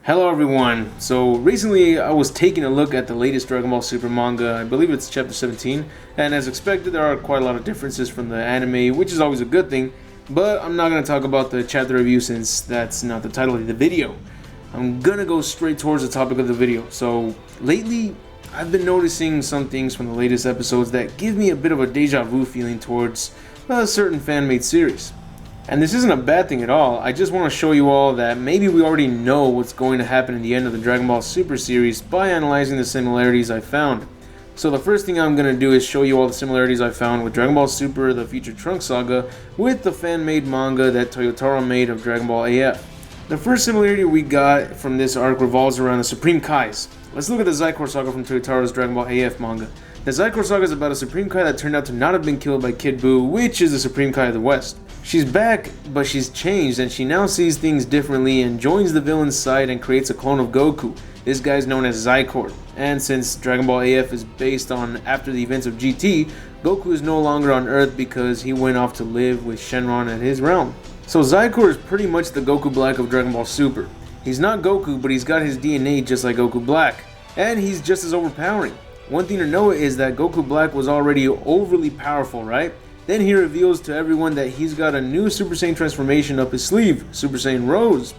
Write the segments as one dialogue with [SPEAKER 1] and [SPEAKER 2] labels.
[SPEAKER 1] Hello everyone. So recently I was taking a look at the latest Dragon Ball Super manga. I believe it's chapter 17, and as expected there are quite a lot of differences from the anime, which is always a good thing, but I'm not going to talk about the chapter review since that's not the title of the video. I'm going to go straight towards the topic of the video. So lately I've been noticing some things from the latest episodes that give me a bit of a deja vu feeling towards a certain fan-made series. And this isn't a bad thing at all. I just want to show you all that maybe we already know what's going to happen in the end of the Dragon Ball Super series by analyzing the similarities I found. So the first thing I'm going to do is show you all the similarities I found with Dragon Ball Super, the Future Trunks Saga, with the fan-made manga that Toyotaro made of Dragon Ball AF. The first similarity we got from this arc revolves around the Supreme Kais. Let's look at the Xicor Saga from Toyotaro's Dragon Ball AF manga. The Xicor Saga is about a Supreme Kai that turned out to not have been killed by Kid Buu, which is the Supreme Kai of the West. She's back, but she's changed and she now sees things differently and joins the villain's side and creates a clone of Goku. This guy's known as Xicor, and since Dragon Ball AF is based on after the events of GT, Goku is no longer on Earth because he went off to live with Shenron in his realm. So Xicor is pretty much the Goku Black of Dragon Ball Super. He's not Goku, but he's got his DNA just like Goku Black, and he's just as overpowering. One thing to note is that Goku Black was already overly powerful, right? Then he reveals to everyone that he's got a new Super Saiyan transformation up his sleeve, Super Saiyan Rose.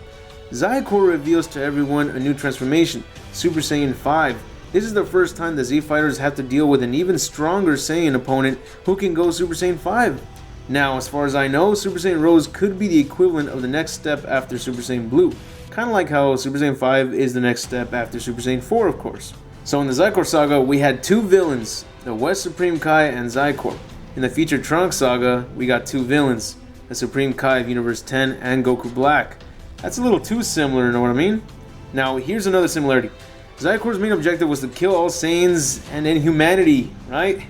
[SPEAKER 1] Xicor reveals to everyone a new transformation, Super Saiyan 5. This is the first time the Z Fighters have to deal with an even stronger Saiyan opponent who can go Super Saiyan 5. Now, as far as I know, Super Saiyan Rose could be the equivalent of the next step after Super Saiyan Blue. Kinda like how Super Saiyan 5 is the next step after Super Saiyan 4, of course. So in the Xicor Saga, we had two villains, the West Supreme Kai and Xicor. In the Future Trunks Saga, we got two villains, the Supreme Kai of Universe 10 and Goku Black. That's a little too similar, you know what I mean? Now, here's another similarity. Zycor's main objective was to kill all Saiyans and end humanity, right?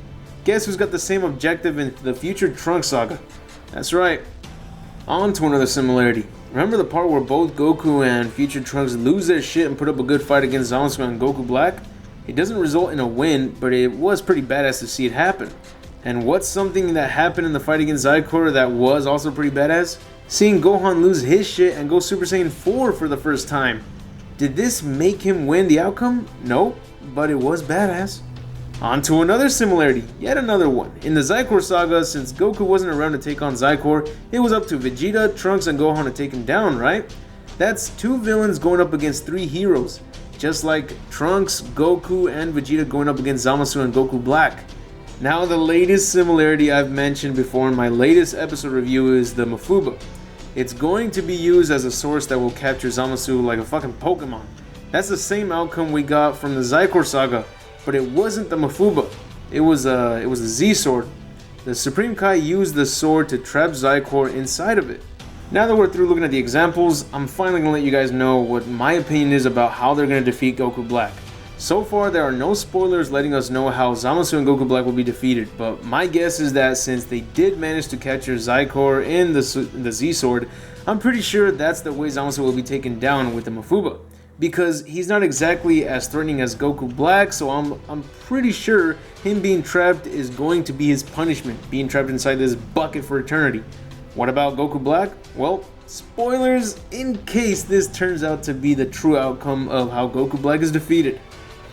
[SPEAKER 1] Guess who's got the same objective in the Future Trunks Saga? That's right. On to another similarity. Remember the part where both Goku and Future Trunks lose their shit and put up a good fight against Zamasu and Goku Black? It doesn't result in a win, but it was pretty badass to see it happen. And what's something that happened in the fight against Xicor that was also pretty badass? Seeing Gohan lose his shit and go Super Saiyan 4 for the first time. Did this make him win the outcome? Nope, but it was badass. On to another similarity, yet another one. In the Xicor Saga, since Goku wasn't around to take on Xicor, it was up to Vegeta, Trunks, and Gohan to take him down, right? That's two villains going up against three heroes. Just like Trunks, Goku, and Vegeta going up against Zamasu and Goku Black. Now the latest similarity I've mentioned before in my latest episode review is the Mafuba. It's going to be used as a source that will capture Zamasu like a fucking Pokemon. That's the same outcome we got from the Xicor Saga, but it wasn't the Mafuba. It was a Z sword. The Supreme Kai used the sword to trap Xicor inside of it. Now that we're through looking at the examples, I'm finally going to let you guys know what my opinion is about how they're going to defeat Goku Black. So far, there are no spoilers letting us know how Zamasu and Goku Black will be defeated, but my guess is that since they did manage to capture Xicor in the Z-Sword, I'm pretty sure that's the way Zamasu will be taken down with the Mafuba. Because he's not exactly as threatening as Goku Black, so I'm pretty sure him being trapped is going to be his punishment, being trapped inside this bucket for eternity. What about Goku Black? Well, spoilers in case this turns out to be the true outcome of how Goku Black is defeated.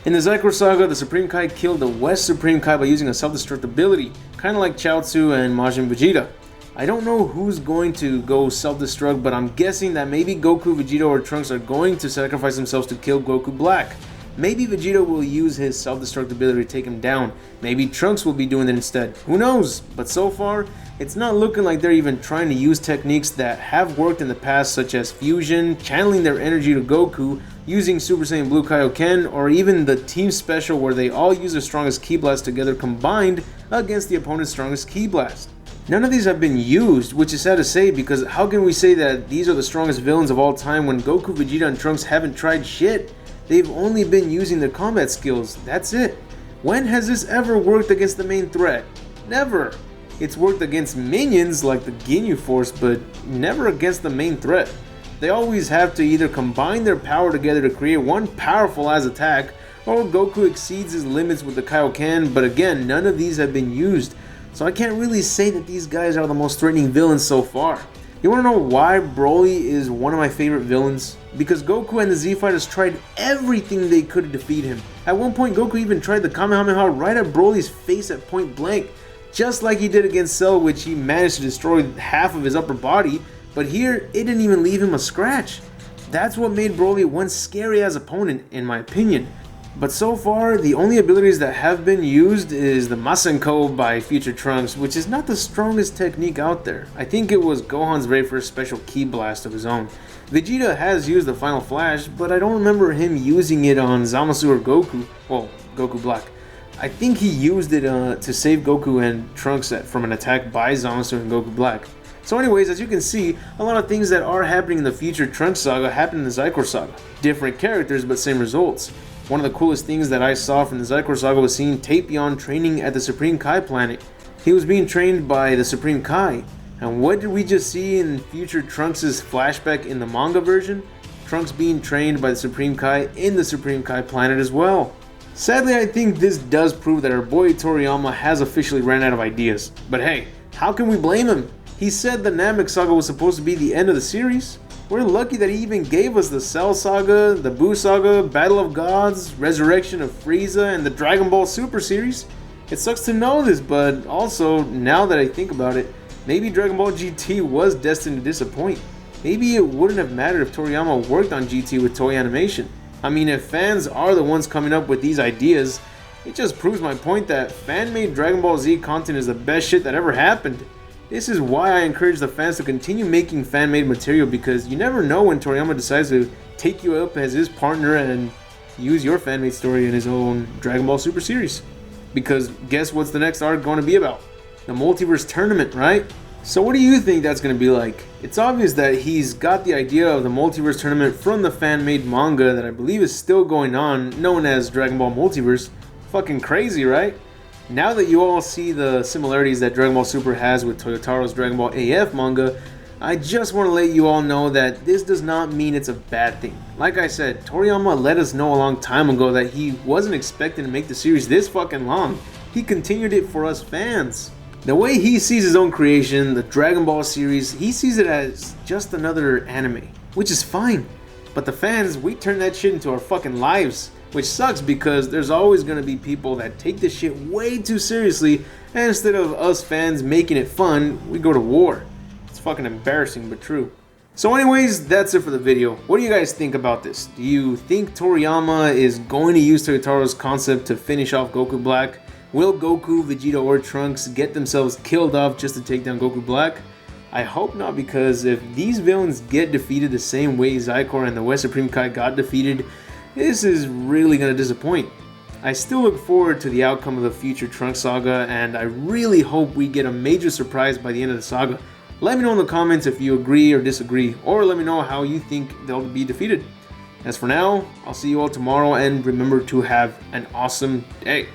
[SPEAKER 1] In the Xicor Saga, the Supreme Kai killed the West Supreme Kai by using a self-destruct ability, kinda like Chaozu and Majin Vegeta. I don't know who's going to go self-destruct, but I'm guessing that maybe Goku, Vegeta, or Trunks are going to sacrifice themselves to kill Goku Black. Maybe Vegeta will use his self-destruct ability to take him down. Maybe Trunks will be doing it instead. Who knows? But so far, it's not looking like they're even trying to use techniques that have worked in the past, such as fusion, channeling their energy to Goku, using Super Saiyan Blue Kaioken, or even the team special where they all use their strongest Ki Blast together combined against the opponent's strongest Ki Blast. None of these have been used, which is sad to say because how can we say that these are the strongest villains of all time when Goku, Vegeta, and Trunks haven't tried shit? They've only been using their combat skills, that's it. When has this ever worked against the main threat? Never. It's worked against minions like the Ginyu Force, but never against the main threat. They always have to either combine their power together to create one powerful as attack, or Goku exceeds his limits with the Kaioken, but again, none of these have been used. So I can't really say that these guys are the most threatening villains so far. You wanna know why Broly is one of my favorite villains? Because Goku and the Z Fighters tried everything they could to defeat him. At one point, Goku even tried the Kamehameha right at Broly's face at point blank, just like he did against Cell, which he managed to destroy half of his upper body, but here, it didn't even leave him a scratch. That's what made Broly one scary ass opponent, in my opinion. But so far, the only abilities that have been used is the Masenko by Future Trunks, which is not the strongest technique out there. I think it was Gohan's very first special ki blast of his own. Vegeta has used the Final Flash, but I don't remember him using it on Zamasu or Goku, well, Goku Black. I think he used it to save Goku and Trunks from an attack by Zamasu and Goku Black. So anyways, as you can see, a lot of things that are happening in the Future Trunks Saga happen in the Xicor Saga. Different characters, but same results. One of the coolest things that I saw from the Xicor Saga was seeing Tapion training at the Supreme Kai planet. He was being trained by the Supreme Kai. And what did we just see in Future Trunks' flashback in the manga version? Trunks being trained by the Supreme Kai in the Supreme Kai planet as well. Sadly, I think this does prove that our boy Toriyama has officially ran out of ideas. But hey, how can we blame him? He said the Namek Saga was supposed to be the end of the series. We're lucky that he even gave us the Cell Saga, the Buu Saga, Battle of Gods, Resurrection of Frieza, and the Dragon Ball Super series. It sucks to know this, but also, now that I think about it, maybe Dragon Ball GT was destined to disappoint. Maybe it wouldn't have mattered if Toriyama worked on GT with Toei Animation. I mean, if fans are the ones coming up with these ideas, it just proves my point that fan-made Dragon Ball Z content is the best shit that ever happened. This is why I encourage the fans to continue making fan-made material, because you never know when Toriyama decides to take you up as his partner and use your fan-made story in his own Dragon Ball Super series. Because guess what's the next arc going to be about? The Multiverse Tournament, right? So what do you think that's going to be like? It's obvious that he's got the idea of the Multiverse Tournament from the fan-made manga that I believe is still going on, known as Dragon Ball Multiverse. Fucking crazy, right? Now that you all see the similarities that Dragon Ball Super has with Toyotaro's Dragon Ball AF manga, I just want to let you all know that this does not mean it's a bad thing. Like I said, Toriyama let us know a long time ago that he wasn't expecting to make the series this fucking long. He continued it for us fans. The way he sees his own creation, the Dragon Ball series, he sees it as just another anime, which is fine. But the fans, we turn that shit into our fucking lives. Which sucks because there's always going to be people that take this shit way too seriously, and instead of us fans making it fun, we go to war. It's fucking embarrassing but true. So anyways, that's it for the video. What do you guys think about this? Do you think Toriyama is going to use Toyotaro's concept to finish off Goku Black? Will Goku, Vegeta, or Trunks get themselves killed off just to take down Goku Black? I hope not, because if these villains get defeated the same way Xicor and the West Supreme Kai got defeated, this is really going to disappoint. I still look forward to the outcome of the Future Trunks Saga, and I really hope we get a major surprise by the end of the saga. Let me know in the comments if you agree or disagree, or let me know how you think they'll be defeated. As for now, I'll see you all tomorrow, and remember to have an awesome day.